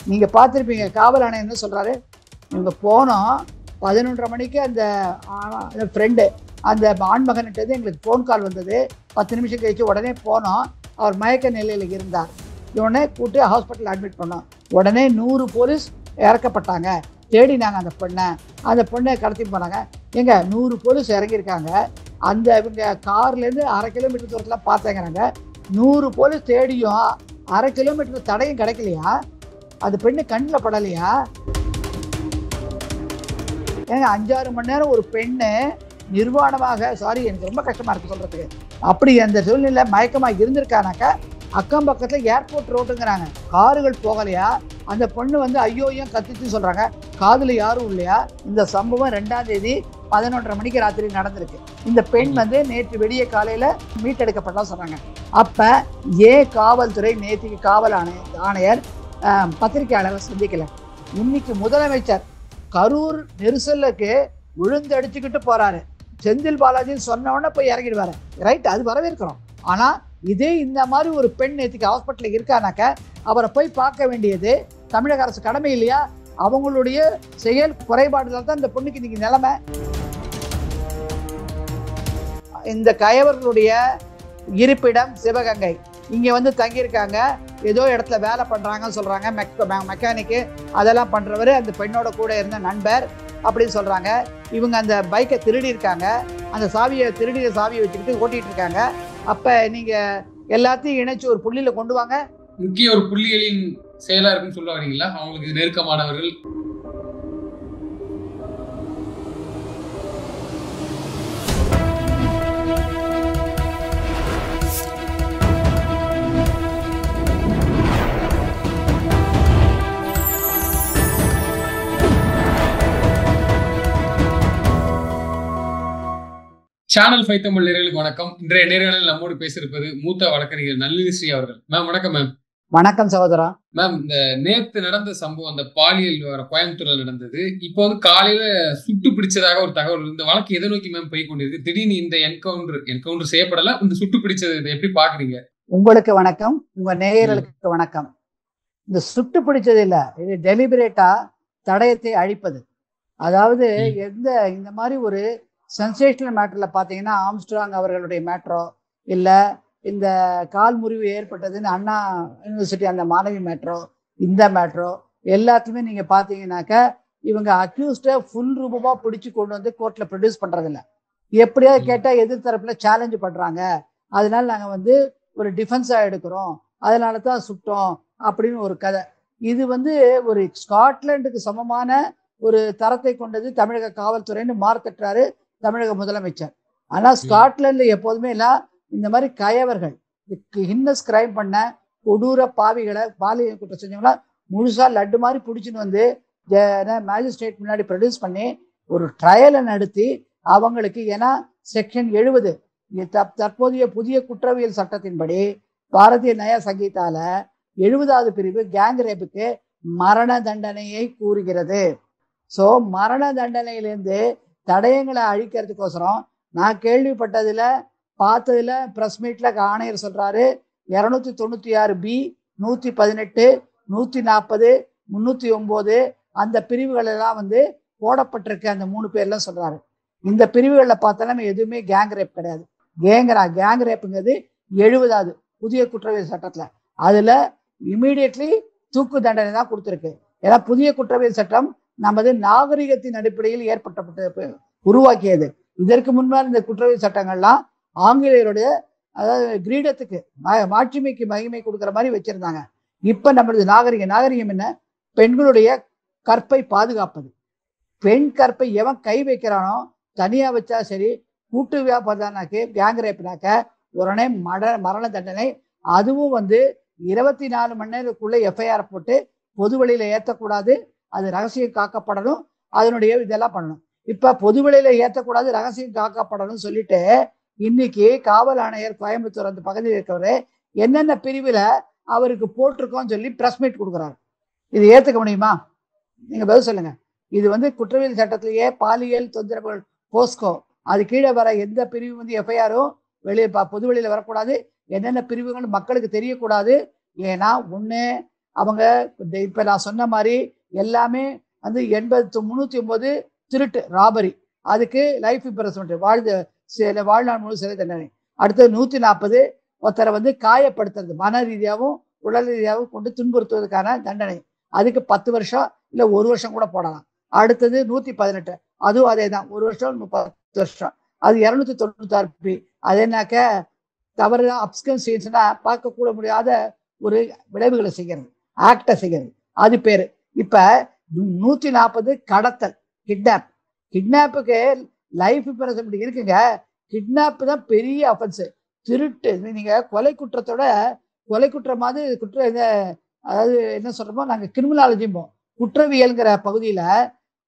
நீங்கள் பார்த்துருப்பீங்க. காவல் ஆணையம் என்ன சொல்கிறாரு, இவங்க போனோம் 11:30 மணிக்கு அந்த ஃப்ரெண்டு அந்த ஆண்மகன்கிட்டது எங்களுக்கு ஃபோன் கால் வந்தது, 10 நிமிஷம் கழிச்சு உடனே போனோம், அவர் மயக்க நிலையில் இருந்தார், உடனே கூட்டு ஹாஸ்பிட்டல் அட்மிட் பண்ணோம், உடனே 100 போலீஸ் இறக்கப்பட்டாங்க, தேடினாங்க அந்த பொண்ணை கடத்தி போனாங்க. எங்க 100 போலீஸ் இறங்கியிருக்காங்க, அந்த இவங்க கார்லேருந்து 1/2 கிலோமீட்டர் தூரத்தில் பார்த்தேங்கிறாங்க. 100 போலீஸ் தேடியும் 1/2 கிலோமீட்டர் தடையும் கிடைக்கலையா? அது பெண்ணு கண்ணில் படலையா? ஏங்க 5-6 மணி நேரம் ஒரு பெண்ணு நிர்வாணமாக, சாரி எனக்கு ரொம்ப கஷ்டமாக இருக்குது சொல்கிறதுக்கு, அப்படி அந்த சூழ்நிலை மயக்கமாக இருந்திருக்கானாக்கா அக்கம் பக்கத்தில் ஏர்போர்ட் ரோட்டுங்கிறாங்க, காருகள் போகலையா? அந்த பொண்ணு வந்து ஐயோயும் கத்திச்சு சொல்கிறாங்க, காதில் யாரும் இல்லையா? இந்த சம்பவம் 2ஆம் தேதி 11:30 மணிக்கு ராத்திரி நடந்திருக்கு. இந்த பெண் வந்து நேற்று விடிய காலையில் மீட்டெடுக்கப்பட்டா சொல்கிறாங்க. அப்போ ஏன் காவல்துறை நேற்றுக்கு காவல் ஆணையர் பத்திரிகையாளரை சந்திக்கலை? இன்னைக்கு முதலமைச்சர் கரூர் நெரிசலுக்கு விழுந்து அடிச்சுக்கிட்டு போகிறாரு, செந்தில் பாலாஜின்னு சொன்னவொடனே போய் இறங்கிடுவாரு, ரைட், அது வரவேற்கிறோம். ஆனால் இதே இந்த மாதிரி ஒரு பெண் நேற்றுக்கு ஹாஸ்பிட்டலில் இருக்கானாக்க அவரை போய் பார்க்க வேண்டியது தமிழக அரசு கடமை இல்லையா? அவங்களுடைய செயல் குறைபாடுதான் தான் இந்த பொண்ணுக்கு இன்னைக்கு நிலைமை. இந்த கயவர்களுடைய இருப்பிடம் சிவகங்கை, இங்கே வந்து தங்கியிருக்காங்க, ஏதோ இடத்துல வேலை பண்ணுறாங்கன்னு சொல்கிறாங்க, மெக்கானிக்கு அதெல்லாம் பண்ணுறவர் அந்த பெண்ணோட கூட இருந்த நண்பர் அப்படின்னு சொல்கிறாங்க. இவங்க அந்த பைக்கை திருடியிருக்காங்க, அந்த திருடிய சாவியை வச்சுக்கிட்டு ஓட்டிகிட்டு இருக்காங்க. அப்போ நீங்கள் எல்லாத்தையும் இணைச்சி ஒரு புள்ளியில் கொண்டு வாங்க. முக்கிய ஒரு புள்ளிகளின் செயலாக இருக்குன்னு சொல்ல வரீங்களா? அவங்களுக்கு நெருக்கமானவர்கள் சேனல் 5 தமிழ் நேயர்களுக்கு வணக்கம். இன்றைய நேர்காணலில் நம்மோடு பேசியிருப்பது மூத்த வழக்கறிஞர் நல்லினி ஸ்ரீ அவர்கள். மேம் வணக்கம். மேம் வணக்கம் சகோதரா. மேம், இந்த நேற்று நடந்த சம்பவம், அந்த பாலியல் கோயம்புத்தூர்ல நடந்தது, இப்போ வந்து காலையில சுட்டு பிடிச்சதாக ஒரு தகவல். இந்த வழக்கு எதை நோக்கி மேம் போய் கொண்டிருக்கு? திடீர்னு இந்த என்கவுண்டர் செய்யப்படல, இந்த சுட்டு பிடிச்சது இதை எப்படி பாக்குறீங்க? உங்களுக்கு வணக்கம், உங்க நேயர்களுக்கு வணக்கம். இந்த சுட்டு பிடிச்சது இல்ல, இது டெலிபரேட்டா தடயத்தை அழிப்பது. அதாவது இந்த மாதிரி ஒரு சென்சேஷனல் மேட்டரில் பார்த்தீங்கன்னா, ஆம்ஸ்ட்ராங் அவர்களுடைய மேட்ரோ, இல்லை இந்த கால் முறிவு ஏற்பட்டதுன்னு அண்ணா யூனிவர்சிட்டி அந்த மாணவி மேட்ரோ, இந்த மேட்ரோ எல்லாத்தையுமே நீங்கள் பார்த்தீங்கன்னாக்கா இவங்க அக்யூஸ்டை ஃபுல் ரூபமாக பிடிச்சி கொண்டு வந்து கோர்ட்டில் ப்ரொடியூஸ் பண்ணுறதில்ல. எப்படியாவது கேட்டால் எதிர்த்தரப்பில் சேலஞ்சு பண்ணுறாங்க, அதனால நாங்கள் வந்து ஒரு டிஃபென்ஸாக எடுக்கிறோம், அதனால தான் சுட்டோம் அப்படின்னு ஒரு கதை. இது வந்து ஒரு ஸ்காட்லாண்டுக்கு சமமான ஒரு தரத்தை கொண்டது தமிழக காவல்துறைன்னு மார்த்தட்டுறாரு தமிழக முதலமைச்சர். ஆனால் ஸ்காட்லாண்டில் எப்போதுமே எல்லாம் இந்த மாதிரி கயவர்கள், ஹின்னஸ் கிரைம் பண்ண கொடூர பாவிகளை, பாலியல் குற்றம் செஞ்சவங்களா முழுசாக லட்டு மாதிரி பிடிச்சின்னு வந்து மேஜிஸ்ட்ரேட் முன்னாடி ப்ரொடியூஸ் பண்ணி ஒரு ட்ரையலை நடத்தி அவங்களுக்கு, ஏன்னா செக்ஷன் 70 தற்போதைய புதிய குற்றவியல் சட்டத்தின்படி பாரதிய நயா சங்கீதால 70வது பிரிவு கேங் ரேப்புக்கு மரண தண்டனையை கூறுகிறது. ஸோ மரண தண்டனையிலேருந்து தடயங்களை அழிக்கிறதுக்கோசரம் நான் கேள்விப்பட்டதில் பார்த்ததில் ப்ரெஸ் மீட்டில் ஆணையர் சொல்கிறாரு 296B 118 140 309 அந்த பிரிவுகளெல்லாம் வந்து போடப்பட்டிருக்கு, அந்த 3 பேர்லாம் சொல்கிறாரு. இந்த பிரிவுகளில் பார்த்தா எதுவுமே கேங் ரேப் கிடையாது. கேங் ரேப்புங்கிறது 70வது புதிய குற்றவியல் சட்டத்தில், அதில் இமீடியட்லி தூக்கு தண்டனை தான் கொடுத்துருக்கு. ஏன்னா புதிய குற்றவியல் சட்டம் நமது நாகரிகத்தின் அடிப்படையில் ஏற்பட்ட உருவாக்கியது. இதற்கு முன்னால் இந்த குற்றவியல் சட்டங்கள்லாம் ஆங்கிலேயருடைய, அதாவது கிரீடத்துக்கு மாட்சிமைக்கு மகிமை கொடுக்குற மாதிரி வச்சிருந்தாங்க. இப்போ நம்மளது நாகரிகம் என்ன? பெண்களுடைய கற்பை பாதுகாப்பது. பெண் கற்பை எவன் கை வைக்கிறானோ, தனியாக வச்சா சரி, கூட்டு வியாபாரம்னாக்கு கேங் ரேப்னாக்க உடனே மரண தண்டனை. அதுவும் வந்து 24 மணி நேரத்துக்குள்ளே எஃப்ஐஆர் போட்டு பொது வழியில் ஏற்றக்கூடாது, அது ரகசியம் காக்கப்படணும், அதனுடைய இதெல்லாம் பண்ணணும். இப்போ பொது வழியில் ஏற்றக்கூடாது, ரகசியம் காக்கப்படணும்னு சொல்லிட்டு இன்னைக்கு காவல் ஆணையர் கோயம்புத்தூர் அந்த பகுதியில் இருக்கிறவர் என்னென்ன பிரிவில் அவருக்கு போட்டிருக்கோன்னு சொல்லி ப்ரெஸ் மீட் கொடுக்குறாரு. இது ஏற்றுக்க முடியுமா? நீங்கள் பதில் சொல்லுங்கள். இது வந்து குற்றவியல் சட்டத்திலேயே பாலியல் தொந்தரவுகள் போஸ்கோ, அது கீழே வர எந்த பிரிவு வந்து எஃப்ஐஆரும் வெளியே பொது வெளியில் வரக்கூடாது, என்னென்ன பிரிவுகள் மக்களுக்கு தெரியக்கூடாது. ஏன்னா ஒன்று அவங்க இப்ப நான் சொன்ன மாதிரி எல்லாமே வந்து 309 திருட்டு ராபரி, அதுக்கு லைஃப் இம்ப்ரெஸ்மெண்ட் வாழ்நாள் முழு சிறை தண்டனை. அடுத்தது 140 ஒருத்தரை வந்து காயப்படுத்துறது, மன ரீதியாகவும் உடல் ரீதியாகவும் கொண்டு துன்புறுத்துவதற்கான தண்டனை, அதுக்கு 10 வருஷம் இல்ல 1 வருஷம் கூட போடலாம். அடுத்தது 118, அதுவும் அதே தான், 1 வருஷம் 30 வருஷம். அது 296 அது என்னக்க தவறு அப்ஸ்கன்ஸ்னா பார்க்க கூட முடியாத ஒரு விளைவுகளை செய்கிறது, ஆக்டை செய்கிறது, அது பேரு. இப்ப 140 கடத்தல், கிட்னாப்புக்கு லைஃப் இம்ப்ரெஸ்மெண்ட் இருக்குங்க. கிட்னாப் தான் பெரிய அஃபென்ஸ். திருட்டு, நீங்க கொலை குற்றத்தோட கொலை குற்றமாவது அதாவது என்ன சொல்றோமோ நாங்க கிரிமினாலஜிம்போம், குற்றவியல்ங்கிற பகுதியில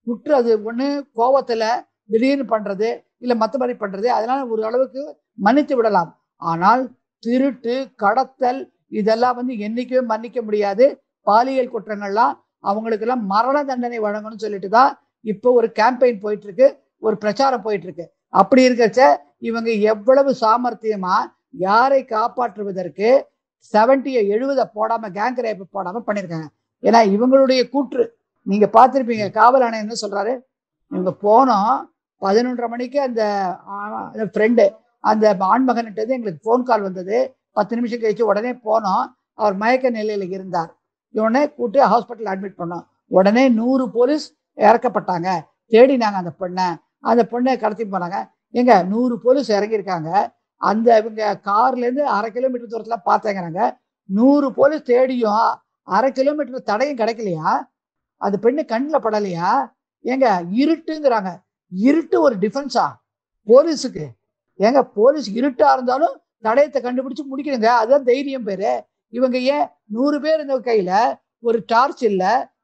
குற்றம் அது ஒண்ணு கோவத்துல திடீர்னு பண்றது இல்ல மற்றபடி பண்றது, அதனால ஒரு அளவுக்கு மன்னித்து விடலாம். ஆனால் திருட்டு, கடத்தல் இதெல்லாம் வந்து என்னைக்குமே மன்னிக்க முடியாது. பாலியல் குற்றங்கள்லாம் அவங்களுக்கு எல்லாம் மரண தண்டனை வழங்கணும்னு சொல்லிட்டு தான் இப்போ ஒரு கேம்பெயின் போயிட்டு இருக்கு, ஒரு பிரச்சாரம் போயிட்டு இருக்கு. அப்படி இருக்கச்ச இவங்க எவ்வளவு சாமர்த்தியமா யாரை காப்பாற்றுவதற்கு 70 போடாம கேங் ரேப் போடாம பண்ணிருக்காங்க. ஏன்னா இவங்களுடைய கூற்று நீங்க பார்த்திருப்பீங்க. காவல் ஆணையம் என்ன சொல்றாரு, இவங்க போனோம் 11:30 மணிக்கு அந்த ஃப்ரெண்டு அந்த ஆண்மகன்கிட்ட எங்களுக்கு போன் கால் வந்தது, 10 நிமிஷம் கழிச்சு உடனே போனோம், அவர் மயக்க நிலையில இருந்தார், இவனே கூட்டு ஹாஸ்பிட்டல் அட்மிட் பண்ணோம், உடனே 100 போலீஸ் இறக்கப்பட்டாங்க, தேடினாங்க அந்த பொண்ணை கடத்தி போனாங்க. எங்க 100 போலீஸ் இறங்கியிருக்காங்க, அந்த இவங்க கார்ல இருந்து 1/2 கிலோமீட்டர் தூரத்துல பார்த்தேங்கிறாங்க. 100 போலீஸ் தேடியும் 1/2 கிலோமீட்டர் தடையும் கிடைக்கலையா? அந்த பெண்ணு கண்ணில் படலையா? ஏங்க இருட்டுங்கிறாங்க, இருட்டு ஒரு டிஃபென்ஸா போலீஸுக்கு? ஏங்க போலீஸ் இருட்டா இருந்தாலும் தடயத்தை கண்டுபிடிச்சு முடிக்கணுங்க, அதுதான் தைரியம் பேரு. இவங்க ஏன் 100 பேர் இருந்த கையில ஒரு டார்ச் இல்ல,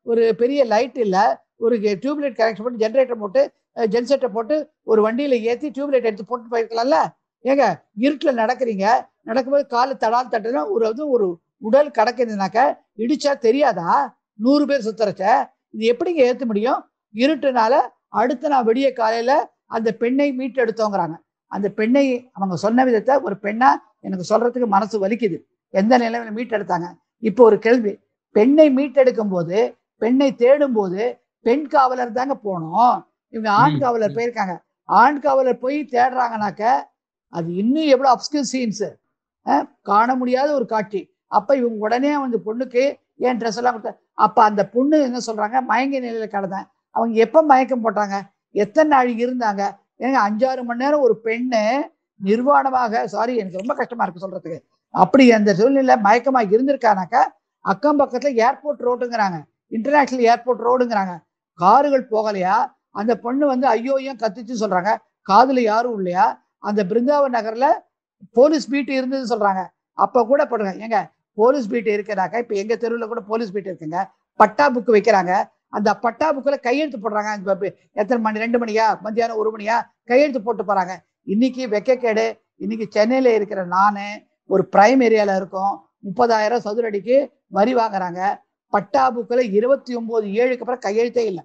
ஒரு பெரிய லைட் இல்ல, ஒரு டியூப்லைட் கனெக்ஷன் பண்ணி ஜென்செட்டை போட்டு ஒரு வண்டியில ஏற்றி டியூப்லைட் எடுத்து போட்டு போயிருக்கலாம்ல? ஏங்க இருட்டுல நடக்கும்போது காலு தட்டுனா ஒரு உடல் கடக்குதுனாக்க இடிச்சா தெரியாதா? 100 பேர் சுத்தரச்ச இது எப்படிங்க ஏற்ற முடியும்? இருட்டுனால அடுத்த நான் விடிய காலையில அந்த பெண்ணை மீட்டெடுத்தோங்கிறாங்க. அந்த பெண்ணை அவங்க சொன்ன விதத்தை ஒரு பெண்ணா எனக்கு சொல்றதுக்கு மனசு வலிக்குது. எந்த நிலைமையில மீட்டெடுத்தாங்க? இப்போ ஒரு கேள்வி, பெண்ணை மீட்டெடுக்கும் போது, பெண்ணை தேடும் போது பெண் காவலர் தாங்க போனோம், இவங்க ஆண் காவலர் போயிருக்காங்க. ஆண் காவலர் போய் தேடுறாங்கனாக்க அது இன்னும் எவ்வளவு அப்ஸ்கர் சீன்ஸ், காண முடியாத ஒரு காட்சி. அப்ப இவங்க உடனே அந்த பொண்ணுக்கு ஏன் ட்ரெஸ் எல்லாம் கொடுத்த, அப்ப அந்த பொண்ணு என்ன சொல்றாங்க, மயங்க நிலையில கடந்தேன். அவங்க எப்ப மயக்கம் போட்டாங்க, எத்தனை நாள் இருந்தாங்க? ஏங்க 5-6 மணி நேரம் ஒரு பெண்ணு நிர்வாணமாக, சாரி எனக்கு ரொம்ப கஷ்டமா இருக்கு சொல்றதுக்கு, அப்படி அந்த சூழ்நிலை மயக்கமா இருந்திருக்கானாக்கா அக்கம் பக்கத்துல ஏர்போர்ட் ரோடுங்கிறாங்க, இன்டர்நேஷனல் ஏர்போர்ட் ரோடுங்கிறாங்க, காருகள் போகலையா? அந்த பொண்ணு வந்து ஐயோ ஏன் கத்திச்சு சொல்றாங்க, காதுல யாரும் இல்லையா? அந்த பிருந்தாவன் நகர்ல போலீஸ் பீட் இருந்ததுன்னு சொல்றாங்க. அப்ப கூட போடுங்க, ஏங்க போலீஸ் பீட் இருக்கிறாங்க, இப்ப எங்க தெருவில் கூட போலீஸ் பீட் இருக்குங்க, பட்டா புக்கு வைக்கிறாங்க, அந்த பட்டா புக்கில் கையெழுத்து போடுறாங்க. எத்தனை மணி, 2 மணியா, மத்தியானம் 1 மணியா கையெழுத்து போட்டு போறாங்க. இன்னைக்கு வெக்கக்கேடு. இன்னைக்கு சென்னையில இருக்கிற நானு ஒரு பிரைம் ஏரியால இருக்கும், 30,000 சதுர அடிக்கு வரி வாங்குறாங்க, பட்டா புக்கில் 29/7 அப்புறம் கையெழுத்தே இல்லை.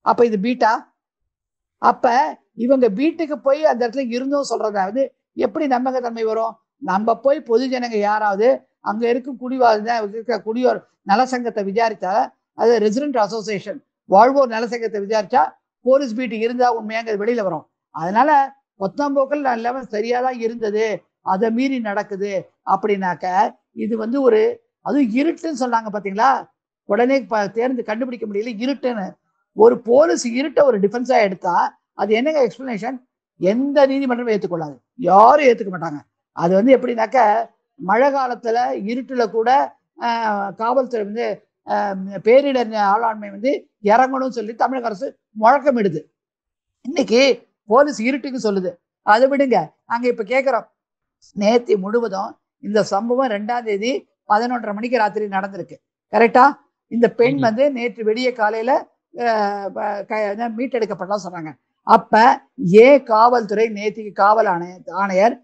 அப்ப இது பீட்டா? அப்ப இவங்க வீட்டுக்கு போய் அந்த இடத்துல இருந்தும் சொல்றதாவது எப்படி நம்பகத்தன்மை வரும்? நம்ம போய் பொது ஜனங்க யாராவது அங்க இருக்கும் குடியோர் நலசங்கத்தை விசாரித்தா, அது ரெசிடென்ட் அசோசியேஷன் வாழ்வோர் நலசங்கத்தை விசாரிச்சா போலீஸ் பீட் இருந்தா உண்மையாங்க வெளியில வரும். அதனால பொத்தம்போக்கள் எல்லாம் சரியாதான் இருந்தது, அதை மீறி நடக்குது அப்படின்னாக்க இது வந்து ஒரு, அதுவும் இருட்டுன்னு சொன்னாங்க பாத்தீங்களா, உடனே தேர்ந்து கண்டுபிடிக்க முடியல இருட்டுன்னு. ஒரு போலீஸ் இருட்ட ஒரு டிஃபென்ஸா எடுத்தா அது என்னங்க எக்ஸ்பிளனேஷன்? எந்த நீதிமன்றமும் ஏற்றுக்கொள்ளாது, யாரும் ஏற்றுக்க மாட்டாங்க. அது வந்து எப்படின்னாக்க மழை காலத்துல இருட்டுல கூட காவல்துறை வந்து பேரிடர் ஆளாண்மை வந்து இறங்கணும்னு சொல்லி தமிழக அரசு முழக்கமிடுது. இன்னைக்கு போலீஸ் இருட்டுக்கு சொல்லுது, அதை விடுங்க. நாங்க இப்ப கேட்கிறோம், நேற்று முழுவதும் இந்த சம்பவம் 2ஆம் தேதி 11:30 மணிக்கு ராத்திரி நடந்திருக்கு, கரெக்டா? இந்த பெண் வந்து நேற்று விடிய காலையில மீட்டெடுக்கப்பட்டா சொன்னாங்க. அப்ப ஏன் காவல்துறை நேற்றுக்கு காவல் ஆணையர்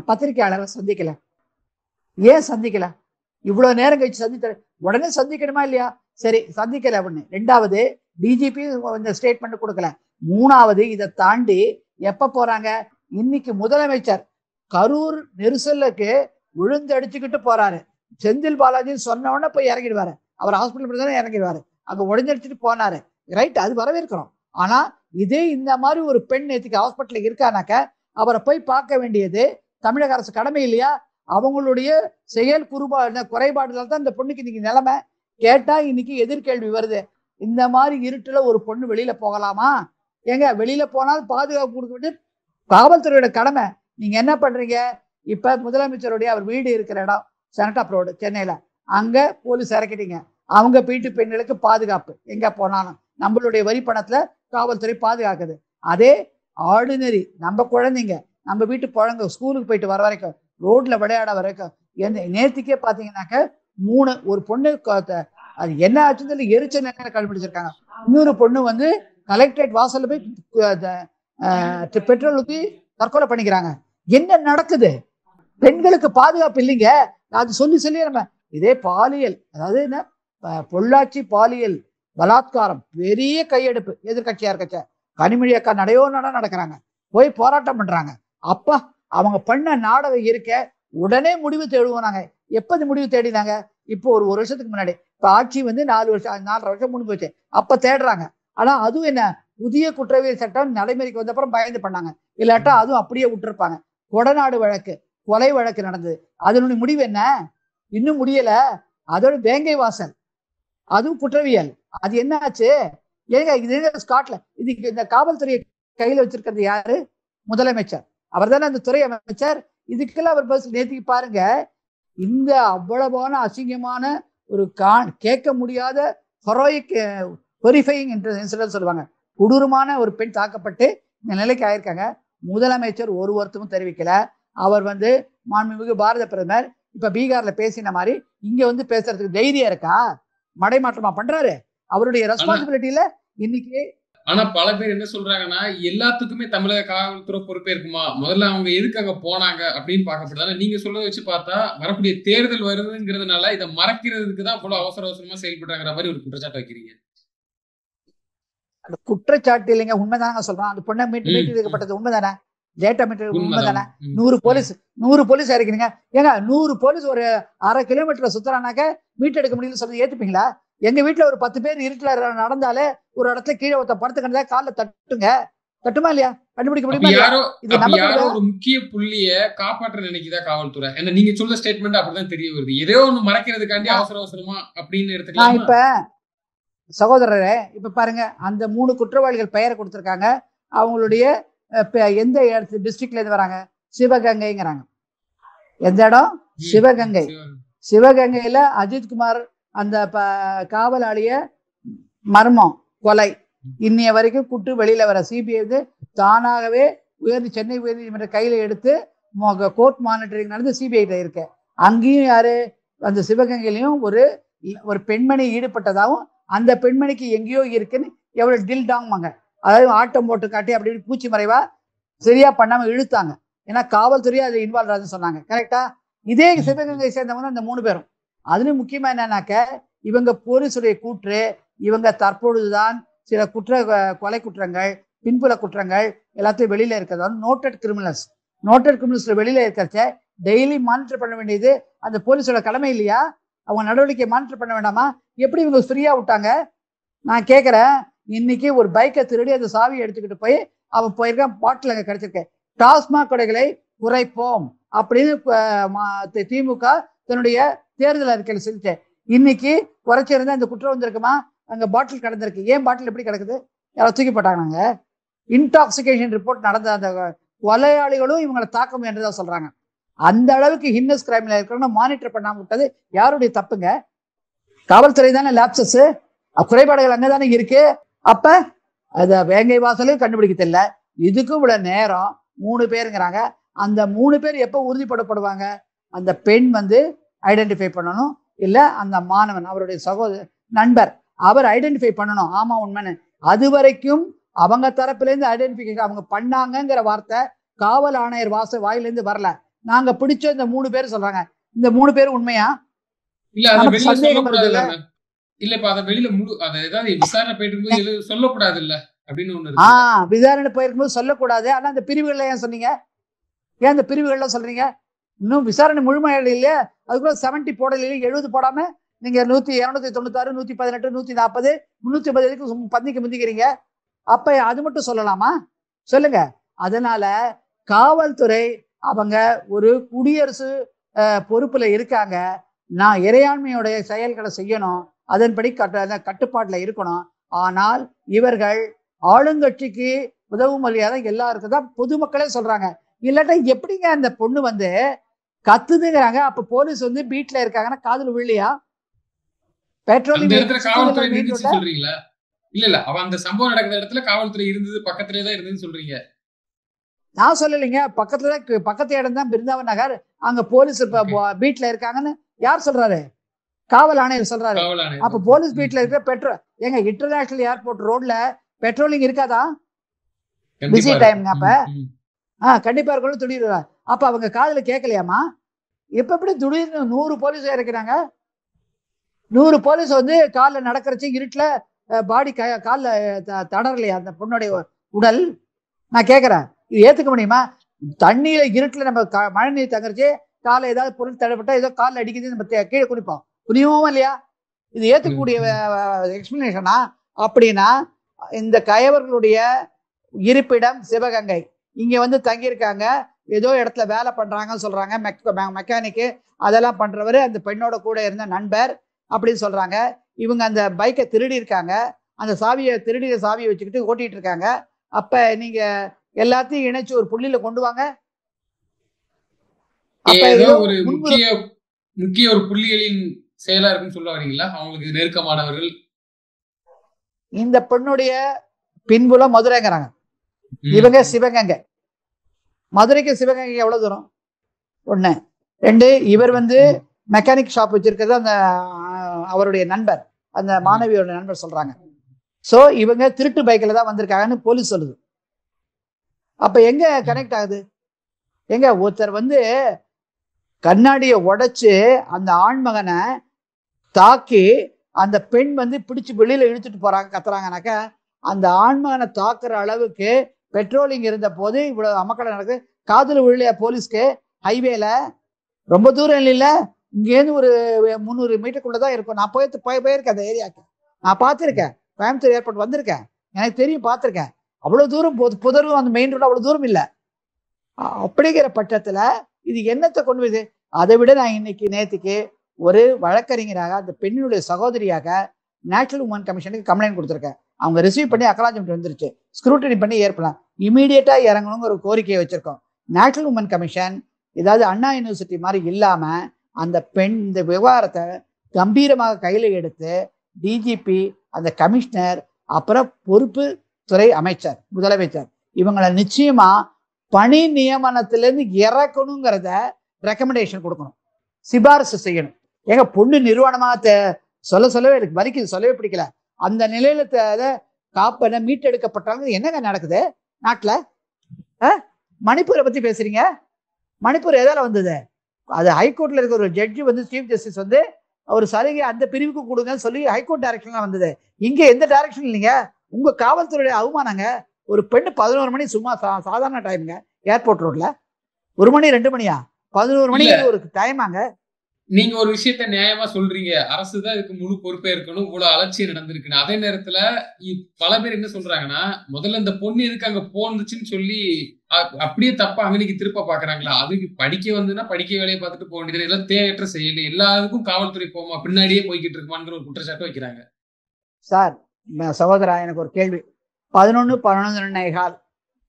பத்திரிகையாளரை சந்திக்கல? ஏன் சந்திக்கல? இவ்வளவு நேரம் கழிச்சு சந்தித்த உடனே சந்திக்கணுமா இல்லையா? சரி, சந்திக்கல ஒண்ணு. 2வது டிஜிபி இந்த ஸ்டேட்மெண்ட் கொடுக்கல. 3வது இதை தாண்டி எப்ப போறாங்க? இன்னைக்கு முதலமைச்சர் கரூர் நெரிசலுக்கு விழுந்து அடிச்சுக்கிட்டு போறாரு, செந்தில் பாலாஜி சொன்ன உடனே போய் இறங்கிடுவாரு. அவர் ஹாஸ்பிட்டல் தானே இறங்கிடுவாரு, அங்க உடஞ்சடிச்சுட்டு போனாரு, ரைட், அது வரவேற்கிறோம். ஆனா இதே இந்த மாதிரி ஒரு பெண் நேற்றுக்கு ஹாஸ்பிட்டல் இருக்கானாக்க அவரை போய் பார்க்க வேண்டியது தமிழக அரசு கடமை இல்லையா? அவங்களுடைய செயல் குறைபாடுகள் தான் இந்த பொண்ணுக்கு இன்னைக்கு நிலைமை. கேட்டா இன்னைக்கு எதிர்கேள்வி வருது, இந்த மாதிரி இருட்டுல ஒரு பொண்ணு வெளியில போகலாமா? ஏங்க, வெளியில போனாலும் பாதுகாப்பு கொடுக்க வேண்டியது காவல்துறையோட கடமை. நீங்க என்ன பண்றீங்க? இப்ப முதலமைச்சருடைய அவர் வீடு இருக்கிற இடம் செனட்டாப் ரோடு சென்னையில, அங்க போலீஸ் இறக்கிட்டீங்க. அவங்க வீட்டு பெண்களுக்கு பாதுகாப்பு எங்க போனாலும் நம்மளுடைய வரி பணத்துல காவல்துறை பாதுகாக்குது. அதே ஆர்டினரி நம்ம குழந்தைங்க, நம்ம வீட்டு குழந்தை ஸ்கூலுக்கு போயிட்டு வர வரைக்கும், ரோட்ல விளையாட வரைக்கும், நேற்றுக்கே பாத்தீங்கன்னாக்க ஒரு பொண்ணு அது என்ன ஆச்சுன்னு எரிச்ச நிலையில கண்டுபிடிச்சிருக்காங்க. இன்னொரு பொண்ணு வந்து கலெக்டரேட் வாசல்ல போய் பெட்ரோல் ஊற்றி தற்கொலை பண்ணிக்கிறாங்க. என்ன நடக்குது? பெண்களுக்கு பாதுகாப்பு இல்லைங்க. அது சொல்லி நம்ம இதே பாலியல், அதாவது என்ன, பொள்ளாச்சி பாலியல் பலாத்காரம் பெரிய கையெடுப்பு. எதிர்கட்சியா இருக்கச்ச கனிமொழி அக்கா நடையோ நடக்கிறாங்க, போய் போராட்டம் பண்றாங்க. அப்பா, அவங்க பண்ண நாடகம் இருக்க உடனே முடிவு தேடுவோம். எப்போது முடிவு தேடினாங்க? இப்போ ஒரு வருஷத்துக்கு முன்னாடி. இப்போ ஆட்சி வந்து 4 வருஷம் முடிஞ்சு போச்சு, அப்ப தேடுறாங்க. ஆனா அதுவும் என்ன, புதிய குற்றவியல் சட்டம் நடைமுறைக்கு வந்த அப்புறம் பயந்து பண்ணாங்க, இல்லாட்டா அதுவும் அப்படியே விட்டுருப்பாங்க. கொடநாடு வழக்கு, கொலை வழக்கு நடந்தது, அதனுடைய முடிவு என்ன? இன்னும் முடியல. அதோட வேங்கை வாசல், அதுவும் குற்றவியல், அது என்ன ஆச்சு? ஏங்க இது ஸ்காட்ல இதுக்கு இந்த காவல்துறையை கையில வச்சிருக்கிறது யாரு? முதலமைச்சர், அவர் தானே அந்த துறை அமைச்சர். இதுக்கெல்லாம் அவர் பஸ் நேத்திக்கு பாருங்க, இந்த அவ்வளவான அசிங்கமான ஒரு கேட்க முடியாத ஹொரிஃபையிங் இன்சிடென்ட் சொல்லுவாங்க, கொடூரமான ஒரு பெண் தாக்கப்பட்டு இந்த நிலைக்கு ஆயிருக்காங்க. முதலமைச்சர் ஒரு வருத்தமும் தெரிவிக்கல. அவர் வந்து மாண்புமிகு பாரத பிரதமர் இப்ப பீகார்ல பேசின மாதிரி இங்க வந்து பேசுறதுக்கு தைரியம் இருக்கா? மடைமாற்றமா பண்றாரு? அவருடைய ரெஸ்பான்சிபிலிட்டியில இன்னைக்கு. ஆனா பல பேர் என்ன சொல்றாங்கன்னா, எல்லாத்துக்குமே தமிழக காவல்துறை பொறுப்பேற்குமா, முதல்ல அவங்க எதுக்கு அங்க போனாங்க அப்படின்னு பார்க்கப்படுது. நீங்க சொல்றதை வச்சு பார்த்தா வரக்கூடிய தேர்தல் வருதுங்கிறதுனால இதை மறைக்கிறதுக்கு தான் இவ்வளவு அவசரமா செயல்படுறாங்கிற மாதிரி ஒரு குற்றச்சாட்டு வைக்கிறீங்க. அந்த குற்றச்சாட்டு இல்லைங்க, உண்மைதானங்க சொல்றான். அந்த பொண்ணை மீட்டு எடுக்கப்பட்டது உண்மைதானே? டேட்டா மீட்டர் உண்மைதானே? 100 போலீஸ் இறக்கிறீங்க. ஏங்க 100 போலீஸ் ஒரு 1/2 கிலோமீட்டர் சுத்துறானாக்க மீட்டு எடுக்க முடியல சொல்லி ஏத்துப்பீங்களா? எங்க வீட்டுல ஒரு 10 பேர் இருட்டுல நடந்தாலே ஒரு இடத்துல கீழே ஒருத்த படுத்துக்கிட்டா காலில் தட்டுமா இல்லையா? கண்டுபிடிக்க முடியுமா? யாரோ ஒரு முக்கிய புள்ளிய காப்பாற்ற நினைக்குதா காவல்துறை? என்ன நீங்க சொல்ற ஸ்டேட்மெண்ட் அப்படிதான் தெரிய வருது. ஏதோ ஒண்ணு மறைக்கிறதுக்காண்டி அவசரமா அப்படின்னு எடுத்துக்கலாம். இப்ப சகோதரரே, இப்ப பாருங்க, அந்த 3 குற்றவாளிகள் பெயரை கொடுத்திருக்காங்க. அவங்களுடைய எந்த இடத்து டிஸ்ட்ரிக்ட்ல இருந்து வராங்க? சிவகங்கைங்கிறாங்க. எந்த இடம்? சிவகங்கை. சிவகங்கையில அஜித்குமார் அந்த காவலாளிய மர்மம் கொலை இன்னைய வரைக்கும் குட்டு வெளியில வர சிபிஐ வந்து தானாகவே சென்னை உயர்நீதிமன்ற கையில எடுத்து கோர்ட் மானிட்டரிங் நடந்து சிபிஐ இருக்கு. அங்கேயும் யாரு? அந்த சிவகங்கையிலையும் ஒரு பெண்மணி ஈடுபட்டதாகவும் அந்த பெண்மணிக்கு எங்கேயோ இருக்குன்னு எவ்வளவு டில் டாங்மாங்க, அதாவது ஆட்டம் போட்டு காட்டி அப்படி பூச்சி மறைவா சரியா பண்ணாம இழுத்தாங்க. ஏன்னா காவல்துறையா அது இன்வால்வ் ஆகுதுன்னு சொன்னாங்க. கரெக்டா? இதே சிவகங்கை சேர்ந்தவங்க அந்த 3 பேரும். அதுலயும் முக்கியமா என்னன்னாக்க, இவங்க போலீஸுடைய கூற்று, இவங்க தற்பொழுதுதான் சில கொலை குற்றங்கள், பின்புல குற்றங்கள் எல்லாத்தையும் வெளியில இருக்கிறது நோட்டட் கிரிமினல்ஸ் வெளியில இருக்கிறச்ச டெய்லி மானிட்டர் பண்ண வேண்டியது அந்த போலீஸோட கடமை இல்லையா? அவங்க நடவடிக்கை மானிட்டர் பண்ண வேண்டாமா? எப்படி இவங்க ஃப்ரீயா விட்டாங்க? நான் கேட்கிறேன். இன்னைக்கு ஒரு பைக்கை திருடி அந்த சாவியை எடுத்துக்கிட்டு போய் அவன் போயிருக்கான், பாட்டில் அங்க கிடைச்சிருக்கேன். டாஸ்மாக் கடைகளை குறைப்போம் அப்படின்னு திமுக தன்னுடைய தேர்தல் அறிக்கையில் சொல்லிட்டு, இன்னைக்கு குறைச்சிருந்தா இந்த குற்றம் வந்திருக்குமா? அங்க பாட்டில் கடந்திருக்கு. ஏன் பாட்டில் எப்படி கிடக்குது? யாரோ தூக்கி போட்டாங்க. இன்டாக்சிகேஷன் ரிப்போர்ட் நடந்த அந்த கொலையாளிகளும் இவங்களை தாக்க முயன்றதா சொல்றாங்க. அந்த அளவுக்கு ஹின்னஸ் கிரைம்ல இருக்கிறவங்க மானிட்டர் பண்ணாம விட்டது யாருடைய தப்புங்க? காவல்துறை தானே லேப்சஸ், குறைபாடுகள் அங்கதானே இருக்கு. அப்ப அத வேங்கை வாசலையும் கண்டுபிடிக்க தெரியல. இதுக்கும் இவ்வளவு நேரம் 3 பேருங்கிறாங்க. அந்த 3 பேர் எப்ப உறுதிப்படப்படுவாங்க? அந்த பெண் வந்து ஐடென்டிஃபை பண்ணணும், இல்ல அந்த மாணவன் அவருடைய நண்பர் அவர் ஐடென்டிஃபை பண்ணணும், ஆமா உண்மைன்னு. அது வரைக்கும் அவங்க தரப்புல இருந்து ஐடென்டிஃபிகேஷன் அவங்க பண்ணாங்கிற வார்த்தை காவல் ஆணையர் வாயிலிருந்து வரல. நாங்க பிடிச்ச இந்த 3 பேர் சொல்றாங்க. இந்த 3 பேர் உண்மையா? இல்ல சந்தேகம் வருது இல்ல? இல்ல இப்ப அத வெளியில ஏதாவது விசாரணை போயிட்டு இருக்கும்போது சொல்லக்கூடாது இல்ல அப்படின்னு ஒண்ணு இருக்கு. விசாரணை போயிருக்கும்போது சொல்லக்கூடாது. ஆனா அந்த பிரிவுகள்ல ஏன் சொன்னீங்க? ஏன் இந்த பிரிவுகள்ல சொல்றீங்க? இன்னும் விசாரணை முழுமையாக இல்லையா? அதுக்குள்ள 70 போடல, 70 போடாம நீங்க 296, 118, 140, 350 பந்திக்கு முந்திக்கிறீங்க. அப்ப அது மட்டும் சொல்லலாமா? சொல்லுங்க. அதனால காவல்துறை அவங்க ஒரு குடியரசு பொறுப்புல இருக்காங்க. நான் இறையாண்மையுடைய செயல்களை செய்யணும், அதன்படி கட்டுப்பாட்டுல இருக்கணும். ஆனால் இவர்கள் ஆளுங்கட்சிக்கு உதவும் வழியாக எல்லாருக்கும் தான் பொதுமக்களே சொல்றாங்க. இல்லாட்டா எப்படிங்க அந்த பொண்ணு வந்து கத்துதுங்கிறாங்க? அப்ப போலீஸ் வந்து வீட்டுல இருக்காங்கன்னா காதுல விழலையா? அந்த இடத்துல காவல்துறை நின்னுச்சு சொல்றீங்களா? இல்ல அவ அந்த சம்பவம் நடக்கிற இடத்துல காவல்துறை இருந்தது, பக்கத்துலயே தான் இருந்ததுன்னு சொல்றீங்க. நான் சொல்லலைங்க. பக்கத்து இடம் தான் பிருந்தாவன் நகர். அங்க போலீஸ் வீட்டுல இருக்காங்கன்னு யார் சொல்றாரு? காவல் ஆணையர் சொல்றாரு. அப்ப போலீஸ் வீட்டுல இருக்க பெட்ரோல் எங்க இன்டர்நேஷனல் ஏர்போர்ட் ரோட்ல பெட்ரோலிங் இருக்காதா? பிஸி டைம்ங்க. அப்ப கண்டிப்பா இருக்கணும். திடீர்னு அப்ப அவங்க காதுல கேட்கலையாமா? இப்ப எப்படி திடீர்னு 100 போலீஸ் இறக்கிறாங்க? 100 போலீஸ் வந்து காலில் நடக்கிறச்சு இருட்டுல பாடி காலில் தடரலையா அந்த பொண்ணுடைய உடல்? நான் கேட்கறேன், இது ஏத்துக்க முடியுமா? தண்ணியில இருட்டுல நம்ம மழை நீர் தங்கரிச்சு காலை ஏதாவது பொருள் தடப்பட்டா ஏதோ காலில் அடிக்குது, நம்ம கீழே குடிப்போம். புரியுமா இல்லையா? இது ஏத்துக்கூடிய எக்ஸ்பிளனேஷனா? அப்படின்னா இந்த கயவர்களுடைய இருப்பிடம் சிவகங்கை. இங்க வந்து தங்கியிருக்காங்க, ஏதோ இடத்துல வேலை பண்றாங்கன்னு சொல்றாங்க. மெக்கானிக்கு அதெல்லாம் பண்றவரு அந்த பெண்ணோட கூட இருந்த நண்பர் அப்படின்னு சொல்றாங்க. இவங்க அந்த பைக்கை திருடி இருக்காங்க, அந்த திருடிய சாவியை வச்சுக்கிட்டு ஓட்டிட்டு இருக்காங்க. அப்ப நீங்க எல்லாத்தையும் இணைச்சு ஒரு புள்ளியில கொண்டு வாங்க. ஒரு முக்கிய ஒரு புள்ளிகளின் செயலா இருக்குன்னு சொல்ல வரீங்களா? அவங்களுக்கு நெருக்கமானவர்கள். இந்த பெண்ணுடைய பின்புலம் மதுரைங்கிறாங்க, இவங்க சிவகங்கை. மதுரைக்கு சிவகங்கை எவ்வளவு தூரம்? 1. 2, இவர் வந்து மெக்கானிக் ஷாப் வச்சிருக்கிறது அந்த அவருடைய நண்பர், அந்த மாணவியோட நண்பர் சொல்றாங்க. சோ இவங்க திருட்டு பைக்ல தான் வந்திருக்காங்கன்னு போலீஸ் சொல்லுது. அப்ப எங்க கனெக்ட் ஆகுது? எங்க ஒருத்தர் வந்து கண்ணாடியை உடைச்சு அந்த ஆண்மகனை தாக்கி அந்த பெண் வந்து பிடிச்சு வெளியில இழுத்துட்டு போறாங்க, கத்துறாங்கனாக்க அந்த ஆண்மகனை தாக்குற அளவுக்கு பெட்ரோலிங் இருந்த போது இவ்வளவு அமக்கலை நடக்குது. காதுல விழலையா போலீஸ்க்கு? ஹைவேல ரொம்ப தூரம் இல்ல, இங்கேருந்து ஒரு 300 மீட்டருக்குள்ளதான் இருக்கும். நான் போயிருக்கேன் அந்த ஏரியாவுக்கு, நான் பார்த்துருக்கேன். கோயம்புத்தூர் ஏர்போர்ட் வந்திருக்கேன், எனக்கு தெரியும், பார்த்துருக்கேன். அவ்வளவு தூரம் புதர்வு அந்த மெயின் ரோடு அவ்வளவு தூரம் இல்லை. அப்படிங்கிற பட்சத்துல இது என்னத்தை கொண்டு வருது? அதை விட நான் நேற்றுக்கு ஒரு வழக்கறிஞராக அந்த பெண்ணினுடைய சகோதரியாக நேஷனல் உமன் கமிஷனுக்கு கம்ப்ளைண்ட் கொடுத்துருக்கேன். அவங்க ரிசீவ் பண்ணி அக்கலாஜ்மெண்ட் வந்துருச்சு, ஸ்க்ரூட்டனி பண்ணி ஏற்பலாம், இமீடியட்டா இறங்கணுங்கிற ஒரு கோரிக்கையை வச்சிருக்கோம். நேஷனல் உமன் கமிஷன் ஏதாவது அண்ணா யூனிவர்சிட்டி மாதிரி இல்லாம அந்த பெண் இந்த விவகாரத்தை கம்பீரமாக கையில எடுத்து டிஜிபி, அந்த கமிஷனர், அப்புறம் பொறுப்பு துறை அமைச்சர், முதலமைச்சர் இவங்களை நிச்சயமா பணி நியமனத்திலிருந்து இறக்கணுங்கிறத ரெக்கமெண்டேஷன் கொடுக்கணும், சிபாரிசு செய்யணும். ஏங்க பொண்ணு நிறுவனமா சொல்லவே எனக்கு வலிக்குது, சொல்லவே பிடிக்கல. அந்த நிலையில காப்பன மீட்டெடுக்கப்பட்டாங்க. என்னங்க நடக்குது நாட்டுல? மணிப்பூரை பத்தி பேசுறீங்க. மணிப்பூர் எதால வந்தது? அது ஹைகோர்ட்ல இருக்கிற ஒரு ஜட்ஜி வந்து சீஃப் ஜஸ்டிஸ் வந்து ஒரு சலுகை அந்த பிரிவுக்கு கொடுங்கன்னு சொல்லி ஹைகோர்ட் டைரக்ஷன்லாம் வந்தது. இங்க எந்த டைரக்ஷன் இல்லைங்க. உங்க காவல்துறையுடைய அவமானங்க. ஒரு பெண்ணு 11 மணி சும்மா சாதாரண டைமுங்க ஏர்போர்ட் ரோட்ல. 1 மணி 2 மணியா? 11 மணி ஒரு டைமாங்க. நீங்க ஒரு விஷயத்த நியாயமா சொல்றீங்க, அரசுதான் இதுக்கு முழு பொறுப்பே இருக்கணும், இவ்வளவு அலட்சியம் நடந்திருக்குன்னு. அதே நேரத்துல பல பேர் என்ன சொல்றாங்கன்னா, முதல்ல இந்த பொண்ணு எதுக்கு அங்க போந்துச்சுன்னு சொல்லி அப்படியே தப்பா அங்கனைக்கு திருப்ப பாக்குறாங்களா? அதுக்கு படிக்க வந்துன்னா படிக்க வேலையை பார்த்துட்டு போக வேண்டியது, எல்லாம் தேவையற்ற செயல், எல்லாருக்கும் காவல்துறை போமா பின்னாடியே போய்கிட்டு இருக்குமாங்கிற ஒரு குற்றச்சாட்டு வைக்கிறாங்க. சார் சகோதரா, எனக்கு ஒரு கேள்வி. 11, 11:15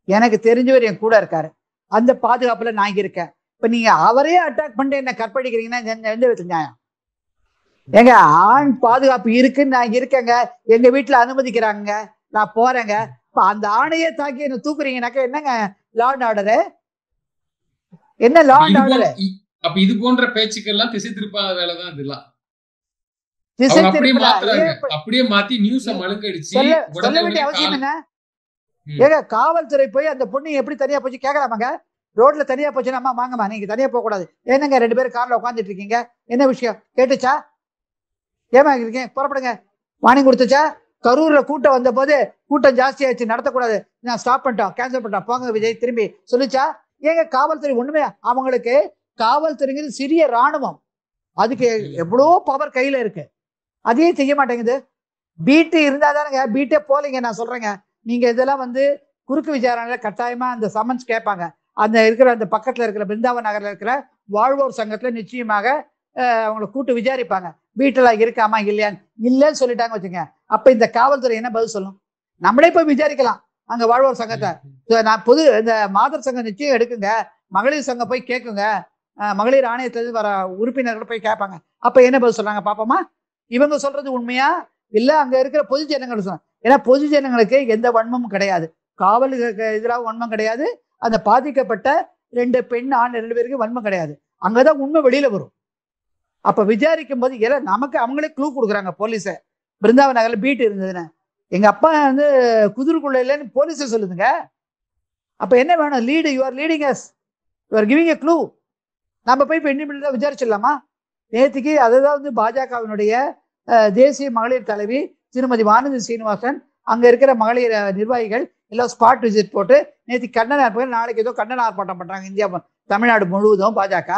எனக்கு தெரிஞ்சவர் என் கூட இருக்காரு, அந்த பாதுகாப்புல நான் இருக்கேன். இப்ப நீங்க அவரே அட்டாக் பண்ணிட்டு என்ன கற்பழிக்கிறீங்கன்னா எந்த விதத்துல நியாயம்? எங்க ஆண் பாதுகாப்பு இருக்குன்னு நான் இருக்கேங்க, எங்க வீட்டுல அனுமதிக்கிறாங்க, நான் போறேங்க. இப்ப அந்த ஆணையே தாக்கி என்ன தூக்குறீங்கன்னாக்க என்னங்க லா அண்ட் ஆர்டரு? என்ன லா அண்ட் ஆர்டரு? அப்ப இது போன்ற பேச்சுக்கெல்லாம் திசை திருப்பாத வேலைதான் இதெல்லாம். அப்படியே மாத்தி நியூஸ மழுங்கடிச்சு சொல்ல வேண்டிய அவசியம் என்ன? ஏங்க காவல்துறை போய் அந்த பொண்ணு எப்படி தனியா போச்சு கேட்கலாமாங்க? ரோட்ல தனியா போச்சுன்னா அம்மா வாங்கம்மா நீங்க தனியா போக கூடாது, என்னங்க 2 பேரும் கார்ல உட்காந்துட்டு இருக்கீங்க, என்ன விஷயம் கேட்டுச்சா? ஏமா இருக்கீங்க, புறப்படுங்க, வார்னிங் கொடுத்துச்சா? கரூர்ல கூட்டம் வந்த போது கூட்டம் ஜாஸ்தி ஆயிடுச்சு, நடத்தக்கூடாது, நான் ஸ்டாப் பண்ணிட்டோம், கேன்சல் பண்ணிட்டோம், போங்க விஜய் திரும்பி சொல்லிச்சா? ஏங்க காவல்துறை ஒண்ணுமே, அவங்களுக்கு காவல்துறைங்கிறது சிறிய ராணுவம், அதுக்கு எவ்வளோ பவர் கையில இருக்கு, அதையும் செய்ய மாட்டேங்குது. பீட்டு இருந்தா தானுங்க, பீட்டே போலீங்க. நான் சொல்றேங்க, நீங்க இதெல்லாம் வந்து குறுக்கு விசாரணையில கட்டாயமா அந்த சமன்ஸ் கேட்பாங்க. அந்த இருக்கிற அந்த பக்கத்துல இருக்கிற பிருந்தாவன் நகர்ல இருக்கிற வாழ்வோர் சங்கத்துல நிச்சயமாக அவங்களை கூட்டு விசாரிப்பாங்க. வீட்டுல இருக்காமா இல்லையான்னு. இல்லைன்னு சொல்லிட்டாங்க வச்சுங்க, அப்ப இந்த காவல்துறை என்ன பதில் சொல்லும்? நம்மளே போய் விசாரிக்கலாம் அங்க வாழ்வோர் சங்கத்தை. நான் இந்த மாதர் சங்கம் நிச்சயம் எடுக்குங்க, மகளிர் சங்கம் போய் கேட்குங்க, மகளிர் ஆணையத்திலிருந்து வர உறுப்பினர்கள் போய் கேட்பாங்க. அப்ப என்ன பதில் சொல்றாங்க பாப்போமா? இவங்க சொல்றது உண்மையா இல்ல அங்க இருக்கிற பொது ஜனங்கள் சொல்றாங்க? ஏன்னா பொது ஜனங்களுக்கு எந்த வன்மமும் கிடையாது, காவலுக்கு எதிராக வன்மம் கிடையாது, அந்த பாதிக்கப்பட்ட 2 பெண் ஆண் 2 பேருக்கு வன்மம் கிடையாது. அங்கதான் உண்மை வெளியில வரும். அப்ப விசாரிக்கும் போது நமக்கு அவங்களே க்ளூ கொடுக்குறாங்க போலீஸ. பிருந்தாவன் நகர்ல பீட் இருந்ததுன்னு எங்க அப்பா வந்து குதிரைக்குள்ள இல்லைன்னு போலீஸ சொல்லுதுங்க. அப்ப என்ன வேணும்? Lead, you are leading us, you are giving a clue. நம்ம போய் இப்போ இண்டிபெண்டா விசாரிச்சிடலாமா? நேற்றுக்கு அதுதான் வந்து பாஜகவினுடைய தேசிய மகளிர் தலைவி திருமதி வானதி சீனிவாசன், அங்க இருக்கிற மகளிர் நிர்வாகிகள் எல்லாம் ஸ்பாட் விசிட் போட்டு நேற்று கண்டன ஆர்ப்பாட்டம், நாளைக்கு ஏதோ கண்டன ஆர்ப்பாட்டம் பண்றாங்க இந்தியா தமிழ்நாடு முழுவதும் பாஜக.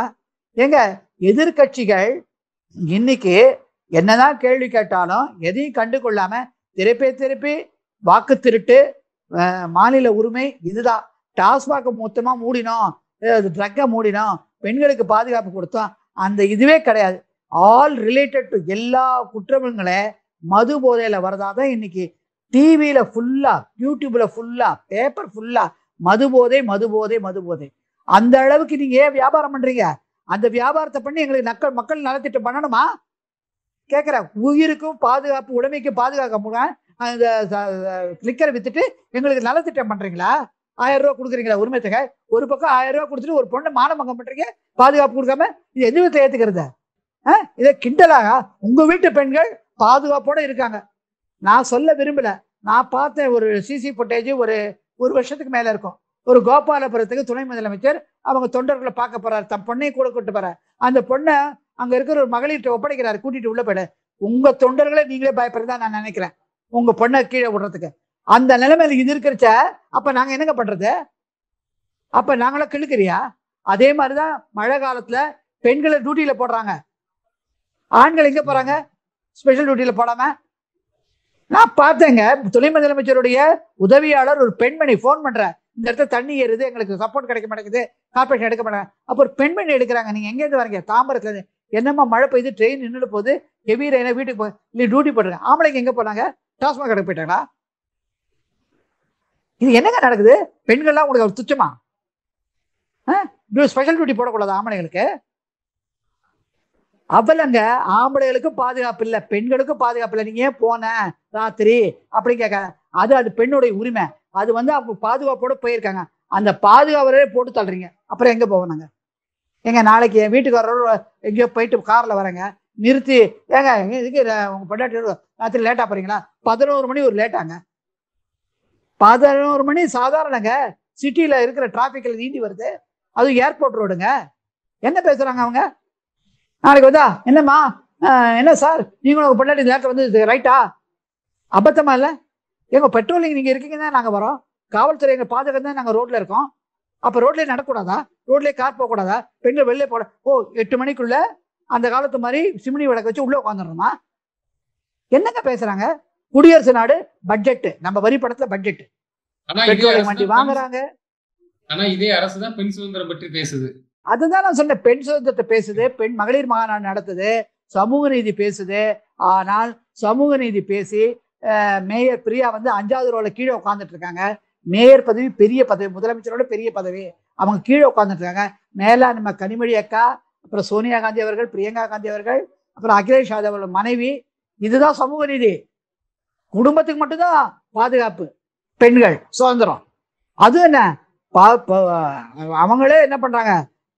ஏங்க எதிர்கட்சிகள் இன்னைக்கு என்னதான் கேள்வி கேட்டாலும் எதையும் கண்டு கொள்ளாம திருப்பி வாக்கு திருட்டு, மாநில உரிமை, இதுதான். டாஸ்மாக் மொத்தமா மூடினோம், ட்ரக்கை மூடினோம், பெண்களுக்கு பாதுகாப்பு கொடுத்தோம், அந்த இதுவே கிடையாது. ஆல் ரிலேட்டட் டு எல்லா குற்றங்களும் மது போதையில வரதாதான் இன்னைக்கு டிவியில ஃபுல்லா, யூடியூப்ல ஃபுல்லா, பேப்பர் ஃபுல்லா மது போதை மது போதை மது போதை. அந்த அளவுக்கு நீங்க ஏன் வியாபாரம் பண்றீங்க? அந்த வியாபாரத்தை பண்ணி எங்களுக்கு மக்கள் நலத்திட்டம் பண்ணணுமா கேட்குற? உயிருக்கும் பாதுகாப்பு, உடைமைக்கும் பாதுகாக்க அந்த லிக்கரை வித்துட்டு எங்களுக்கு நலத்திட்டம் பண்றீங்களா? 1000 ரூபா கொடுக்குறீங்களா உரிமை தொகை? ஒரு பக்கம் 1000 ரூபா கொடுத்துட்டு ஒரு பொண்ணை மானபங்கம் பண்றீங்க, பாதுகாப்பு கொடுக்காம. இது எந்த விதத்தை ஏத்துக்கிறது? இதை கிண்டலாக? உங்க வீட்டு பெண்கள் பாதுகாப்போட இருக்காங்க. நான் சொல்ல விரும்பல, நான் பார்த்த ஒரு சிசி ஃபுட்டேஜ் ஒரு வருஷத்துக்கு மேல இருக்கும். ஒரு கோபாலபுரத்துக்கு துணை முதலமைச்சர் அவங்க தொண்டர்களை பார்க்க போறாரு, தன் பொண்ணையும் கூட கூட்டு போறாரு. அந்த பொண்ணை அங்க இருக்கிற ஒரு மகளிர்கிட்ட ஒப்படைக்கிறாரு, கூட்டிட்டு உள்ள போயிடு. உங்க தொண்டர்களை நீங்களே பயப்படுறதா நான் நினைக்கிறேன், உங்க பொண்ணை கீழே விடுறதுக்கு. அந்த நிலைமையில இது இருக்கிறச்ச அப்ப நாங்க என்னங்க பண்றது? அப்ப நாங்களும் கிழக்கிறியா? அதே மாதிரிதான் மழை காலத்துல பெண்களை டியூட்டியில போடுறாங்க, ஆண்கள் எங்க போறாங்க ஸ்பெஷல் டியூட்டியில போடாம? நான் பார்த்தேங்க, துணை முதலமைச்சருடைய உதவியாளர் ஒரு பெண்மணி போன் பண்ற, இந்த இடத்துல தண்ணி ஏறுது, எங்களுக்கு சப்போர்ட் கிடைக்க மாட்டேங்குது, கார்பரேஷன் எடுக்க மாட்டாங்க. அப்போ ஒரு பெண்மணி எடுக்கிறாங்க. நீங்க எங்க இருந்து வரீங்க? தாம்பரத்துல இருந்து. என்னம்மா மழை பெய்யுது, ட்ரெயின் நின்றுட்டு போகுது, ஹெவி ரெயினா, வீட்டுக்கு போய் இல்லை டியூட்டி போடுறாங்க. ஆம்பளைங்க எங்க போனாங்க? டாஸ்மாக் கடைக்கு போயிட்டாங்களா? இது என்னங்க நடக்குது? பெண்கள்லாம் உங்களுக்கு ஒரு துச்சமா? ஸ்பெஷல் டியூட்டி போடக்கூடாது ஆம்பளைங்களுக்கு? அவலங்க, ஆம்பளைகளுக்கும் பாதுகாப்பு இல்லை, பெண்களுக்கும் பாதுகாப்பு இல்லை. நீங்க ஏன் போன ராத்திரி அப்படி கேட்க? அது பெண்ணுடைய உரிமை. அது வந்து அவங்க பாதுகாப்போட போயிருக்காங்க, அந்த பாதுகாவலே போட்டு தள்ளுறீங்க. அப்புறம் எங்க போவாங்க? ஏங்க நாளைக்கு என் வீட்டுக்கு வர்ற எங்கேயோ போயிட்டு கார்ல வரேங்க, நிறுத்தி ஏங்க இதுக்கு உங்க பொண்டாட்டி ராத்திரி லேட்டா போறீங்களா? 11 மணி ஒரு லேட்டாங்க. 11 மணி சாதாரணங்க, சிட்டியில இருக்கிற டிராபிக்ல நீந்தி வருது, அதுவும் ஏர்போர்ட் ரோடுங்க. என்ன பேசுறாங்க அவங்க? நாளைக்கு வந்தா என்னம்மா, என்ன சார் நீங்களும் உங்க பொண்டாட்டி லேட்டர் வந்து ரைட்டா? அபத்தமா இல்லை? எங்க பெட்ரோலிங் நீங்க இருக்கீங்க தான் நாங்க வரோம், காவல்துறை எங்க பாதுகாப்பு தான் நாங்க ரோட்ல இருக்கோம். அப்ப ரோட்லயே நடக்கூடாதா? ரோட்லயே கார் போக கூடாதா? பெண்கள் வெளியே போட 8 மணிக்குள்ள அந்த காலத்து மாதிரி சிமினி விளக்கு வச்சு உள்ள உட்காந்துடுறோமா? என்னங்க பேசுறாங்க? குடியரசு நாடு, பட்ஜெட், நம்ம வரி படத்துல பட்ஜெட், பெட்ரோலியம் வண்டி வாங்குறாங்க. ஆனா இதே அரசுதான் பெண் சுதந்திரம் பற்றி பேசுது. அதுதான் நான் சொன்னேன், பெண் சுதந்திரத்தை பேசுது, பெண் மகளிர் மாநாடு நடத்துது, சமூக நீதி பேசுது. ஆனால் சமூக நீதி பேசி மேயர் பிரியா வந்து 5வது ரோல கீழே உட்காந்துட்டு இருக்காங்க. மேயர் பதவி பெரிய பதவி, முதலமைச்சரோட பெரிய பதவி, அவங்க கீழே உட்காந்துட்டு இருக்காங்க. மேல நம்ம கனிமொழி அக்கா, அப்புறம் சோனியா காந்தி அவர்கள், பிரியங்கா காந்தி அவர்கள், அப்புறம் அகிலேஷ் யாதவ் அவர்கள் மனைவி. இதுதான் சமூக நீதி. குடும்பத்துக்கு மட்டும்தான் பாதுகாப்பு, பெண்கள் சுதந்திரம். அது என்ன அவங்களே என்ன பண்றாங்க?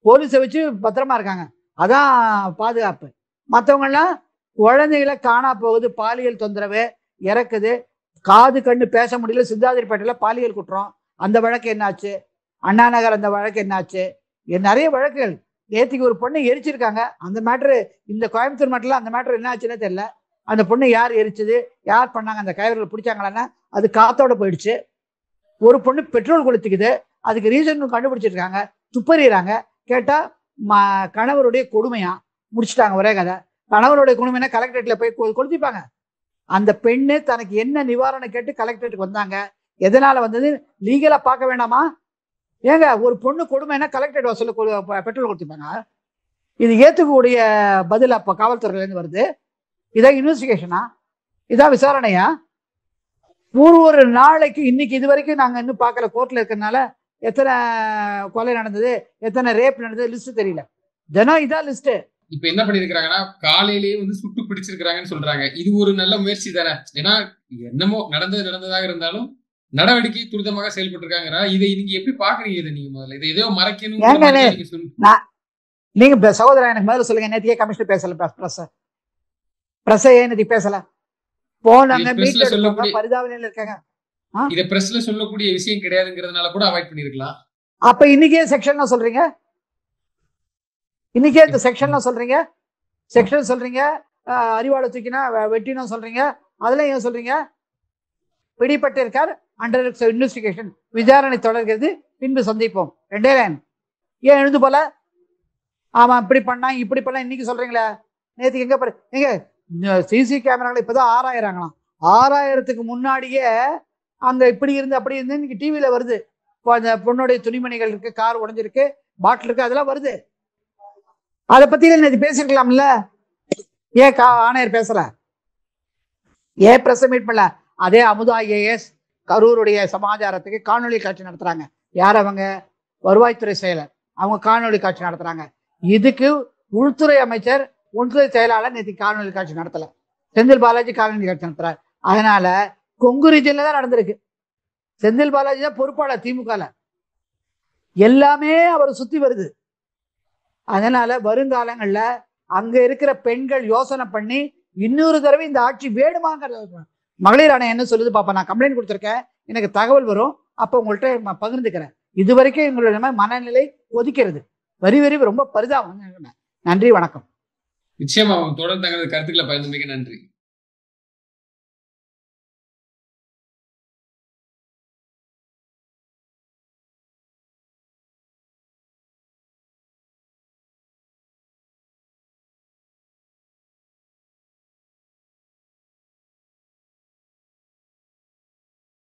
போலீஸை வச்சு பத்திரமா இருக்காங்க, அதான் பாதுகாப்பு. மற்றவங்க எல்லாம் குழந்தைகளை காணா போகுது, பாலியல் தொந்தரவு, இறக்குது, காது கண்ணு பேச முடியல, சிந்தாதிரிப்பேட்டையில பாலியல் குற்றம், அந்த வழக்கு என்னாச்சு? அண்ணா நகர் அந்த வழக்கு என்னாச்சு? நிறைய வழக்குகள். நேற்றுக்கு ஒரு பொண்ணை எரிச்சிருக்காங்க, அந்த மேட்ரு இந்த கோயம்புத்தூர் மட்டும் அந்த மேட்ரு என்ன ஆச்சுன்னே தெரியல. அந்த பொண்ணை யார் எரிச்சது, யார் பண்ணாங்க, அந்த கைவர்கள் பிடிச்சாங்களான்னா அது காத்தோட போயிடுச்சு. ஒரு பொண்ணு பெட்ரோல் கொளுத்திக்குது, அதுக்கு ரீசன் கண்டுபிடிச்சிருக்காங்க, துப்பறிறாங்க. கேட்டா கணவருடைய கொடுமையா, முடிச்சுட்டாங்க ஒரே கதை. கணவனுடைய குடும்பம் என்ன கலெக்டரேட்ல போய் கொளுத்திப்பாங்க. அந்த பெண்ணு தனக்கு என்ன நிவாரணம் கேட்டு கலெக்டரேட்டுக்கு வந்தாங்க. எதனால வந்தது லீகலா பார்க்க வேண்டாமா? ஏங்க ஒரு பொண்ணு கொடுமை என்ன கலெக்டரேட் வாசல்ல பெட்ரோல் கொடுத்துப்பாங்க. இது ஏத்துக்கக்கூடிய பதில் அப்ப காவல்துறையில இருந்து வருது. இதான் இன்வெஸ்டிகேஷனா? இதான் விசாரணையா? ஒரு நாளைக்கு இன்னைக்கு இது வரைக்கும் நாங்க இன்னும் பார்க்கல. கோர்ட்ல இருக்கிறதுனால எத்தனை கொலை நடந்தது, எத்தனை ரேப் நடந்தது லிஸ்ட் தெரியல. தினம் இதான் லிஸ்ட். இப்ப என்ன பண்ணிருக்காங்கன்னா காலையிலேயே வந்து சுட்டு பிடிச்சிருக்காங்கன்னு சொல்றாங்க. இது ஒரு நல்ல முயற்சி தானே? ஏன்னா என்னமோ நடந்ததாக இருந்தாலும் நடவடிக்கை துரிதமாக செயல்பட்டு இருக்காங்க. இதை நீங்க எப்படி பாக்குறீங்க? இதை நீங்க முதல்ல இதை ஏதோ மறைக்கணும். நீங்க சகோதரன் எனக்கு முதல்ல சொல்லுங்க. நேத்தியே கமிஷனர் பேசல, பிரஸ் ஏன் நேத்தி பேசல? போனாங்க மீட்ல சொல்லக்கூடிய பரிதாபனையில இருக்காங்க. இத பிரஸ்ல சொல்லக்கூடிய விஷயம் கிடையாதுங்கிறதுனால கூட அவாய்ட் பண்ணிருக்கலாம். அப்ப இன்னைக்கே செக்ஷன்ல சொல்றீங்க, இன்னைக்கே இந்த செக்ஷன்ல சொல்றீங்க, செக்ஷன் சொல்றீங்க, அறிவாளை தூக்கினா வெட்டினும் சொல்றீங்க. அதெல்லாம் ஏன் சொல்றீங்க? பிடிபட்டு இருக்கார், அண்டர் இன்வெஸ்டிகேஷன், விசாரணை தொடர்கிறது, பின்பு சந்திப்போம். 2 லைன். ஏன் எழுந்து போல? ஆமா இப்படி பண்ணா இப்படி பண்ணா இன்னைக்கு சொல்றீங்களே. நேற்றுக்கு எங்க எங்க சிசி கேமராக்கள் இப்பதான் 6000 6000க்கு முன்னாடியே அங்க இப்படி இருந்து அப்படி இருந்து இன்னைக்கு டிவியில வருது. அந்த பொண்ணுடைய துணிமணிகள் இருக்கு, கார் உடைஞ்சிருக்கு, பாட்டில் இருக்கு, அதெல்லாம் வருது. அதை பத்தி நேற்று பேசிருக்கலாம்ல. ஏன் ஆணையர் பேசல? ஏன் பிரஸ் மீட் பண்ணல? அதே அமுதா ஐஏஎஸ் கரூருடைய சமாச்சாரத்துக்கு காணொலி காட்சி நடத்துறாங்க. யார் அவங்க? வருவாய்த்துறை செயலர். அவங்க காணொலி காட்சி நடத்துறாங்க. இதுக்கு உள்துறை அமைச்சர், உள்துறை செயலாளர் நேற்று காணொலி காட்சி நடத்தல. செந்தில் பாலாஜி காணொலி காட்சி நடத்துறாரு. அதனால கொங்கு ரீஜன்ல தான் நடந்திருக்கு. செந்தில் பாலாஜி தான் பொறுப்பாளர் திமுகல. எல்லாமே அவர் சுத்தி வருது. அதனால வருங்காலங்கள்ல அங்க இருக்கிற பெண்கள் யோசனை பண்ணி இன்னொரு தடவை இந்த ஆட்சி வேணுமாங்கிறது. மகளிர் ஆணையம் என்ன சொல்லுது பாப்பா? நான் கம்ப்ளைண்ட் கொடுத்துருக்கேன், எனக்கு தகவல் வரும், அப்ப உங்கள்கிட்ட பகிர்ந்துக்கிறேன். இது வரைக்கும் எங்களுடைய மனநிலை ஒதுக்கிறது. வரி ரொம்ப பரிதாபம். நன்றி, வணக்கம். நிச்சயமா தொடர்ந்து தங்களது கருத்துக்களை பகிர்ந்தமைக்கு நன்றி.